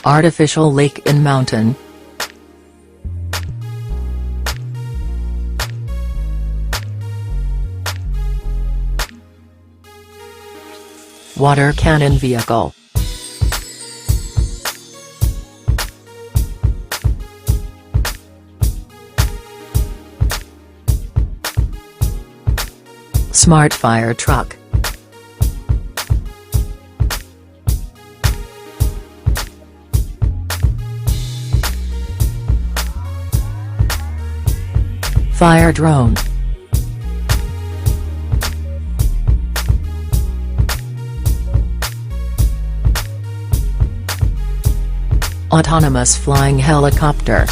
Artificial lake in mountain. Water cannon vehicle. Smart fire truck. Fire drone. Autonomous flying helicopter.